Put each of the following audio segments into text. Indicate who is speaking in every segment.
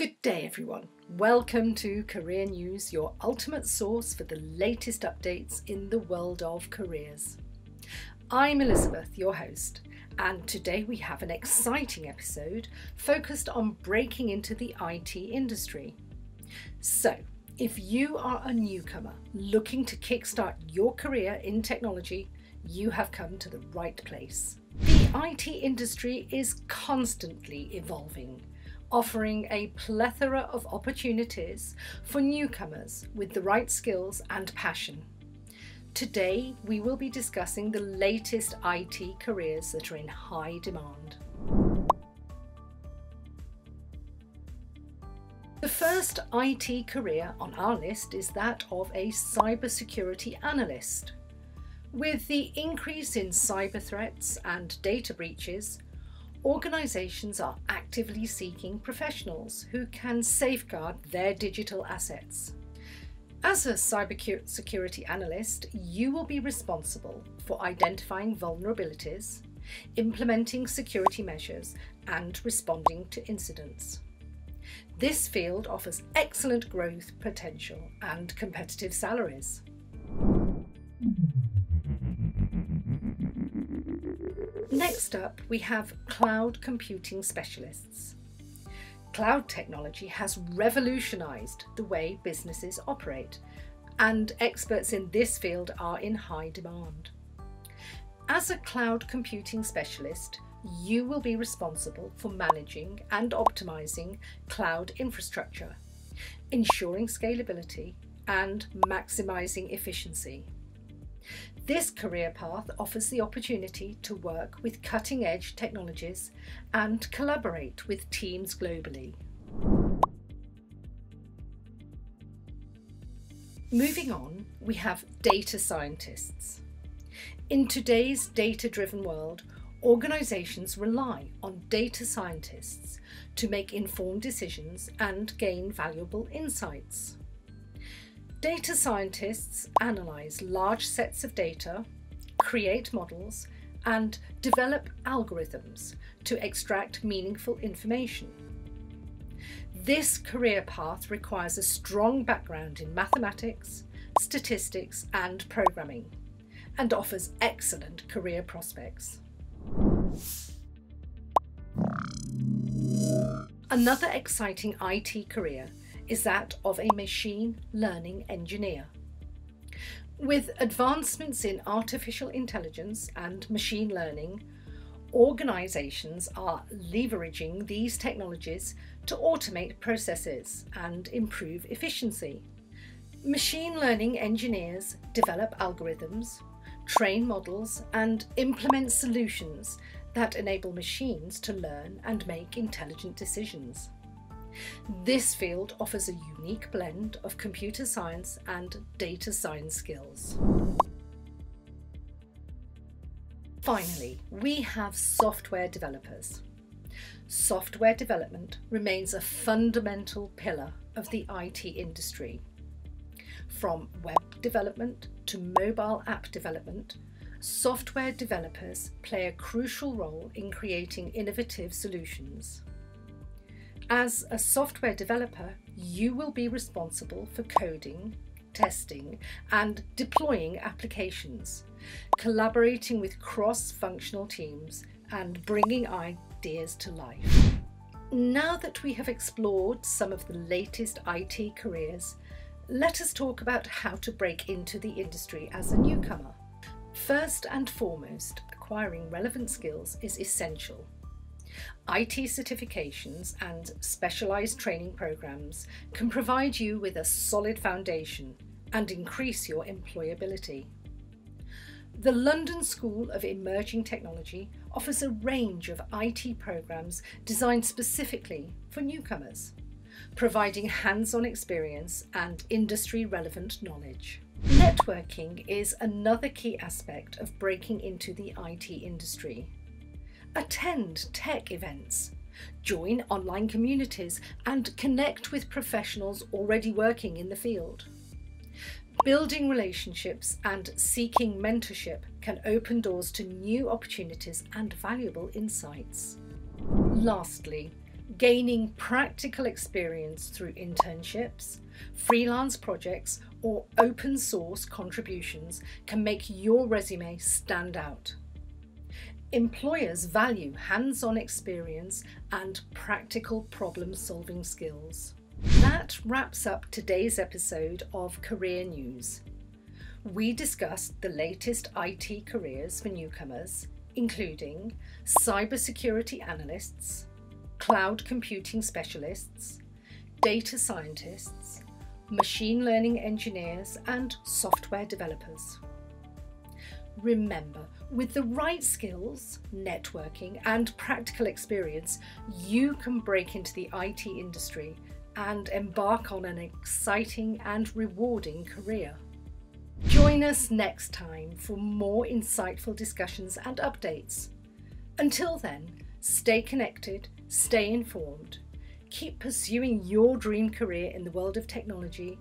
Speaker 1: Good day everyone. Welcome to Career News, your ultimate source for the latest updates in the world of careers. I'm Elizabeth, your host, and today we have an exciting episode focused on breaking into the IT industry. So, if you are a newcomer looking to kickstart your career in technology, you have come to the right place. The IT industry is constantly evolving, offering a plethora of opportunities for newcomers with the right skills and passion. Today, we will be discussing the latest IT careers that are in high demand. The first IT career on our list is that of a cybersecurity analyst. With the increase in cyber threats and data breaches, organisations are actively seeking professionals who can safeguard their digital assets. As a cybersecurity analyst, you will be responsible for identifying vulnerabilities, implementing security measures, and responding to incidents. This field offers excellent growth potential and competitive salaries. Next up, we have cloud computing specialists. Cloud technology has revolutionised the way businesses operate, and experts in this field are in high demand. As a cloud computing specialist, you will be responsible for managing and optimising cloud infrastructure, ensuring scalability and maximising efficiency. This career path offers the opportunity to work with cutting-edge technologies and collaborate with teams globally. Moving on, we have data scientists. In today's data-driven world, organisations rely on data scientists to make informed decisions and gain valuable insights. Data scientists analyse large sets of data, create models, and develop algorithms to extract meaningful information. This career path requires a strong background in mathematics, statistics, and programming, and offers excellent career prospects. Another exciting IT career is that of a machine learning engineer. With advancements in artificial intelligence and machine learning, organisations are leveraging these technologies to automate processes and improve efficiency. Machine learning engineers develop algorithms, train models, and implement solutions that enable machines to learn and make intelligent decisions. This field offers a unique blend of computer science and data science skills. Finally, we have software developers. Software development remains a fundamental pillar of the IT industry. From web development to mobile app development, software developers play a crucial role in creating innovative solutions. As a software developer, you will be responsible for coding, testing, and deploying applications, collaborating with cross-functional teams, and bringing ideas to life. Now that we have explored some of the latest IT careers, let us talk about how to break into the industry as a newcomer. First and foremost, acquiring relevant skills is essential. IT certifications and specialised training programs can provide you with a solid foundation and increase your employability. The London School of Emerging Technology offers a range of IT programs designed specifically for newcomers, providing hands-on experience and industry-relevant knowledge. Networking is another key aspect of breaking into the IT industry. Attend tech events, join online communities, and connect with professionals already working in the field. Building relationships and seeking mentorship can open doors to new opportunities and valuable insights. Lastly, Gaining practical experience through internships, freelance projects, or open source contributions can make your resume stand out. Employers value hands-on experience and practical problem-solving skills. That wraps up today's episode of Career News. We discussed the latest IT careers for newcomers, including cybersecurity analysts, cloud computing specialists, data scientists, machine learning engineers, and software developers. Remember, with the right skills, networking, and practical experience, you can break into the IT industry and embark on an exciting and rewarding career. Join us next time for more insightful discussions and updates. Until then, stay connected, stay informed, keep pursuing your dream career in the world of technology,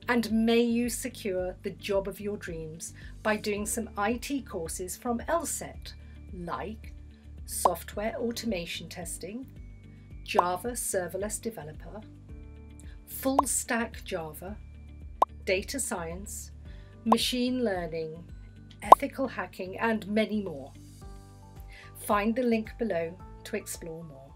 Speaker 1: and may you secure the job of your dreams by doing some IT courses from LSET, like software automation testing, Java serverless developer, full stack Java, data science, machine learning, ethical hacking, and many more. Find the link below to explore more.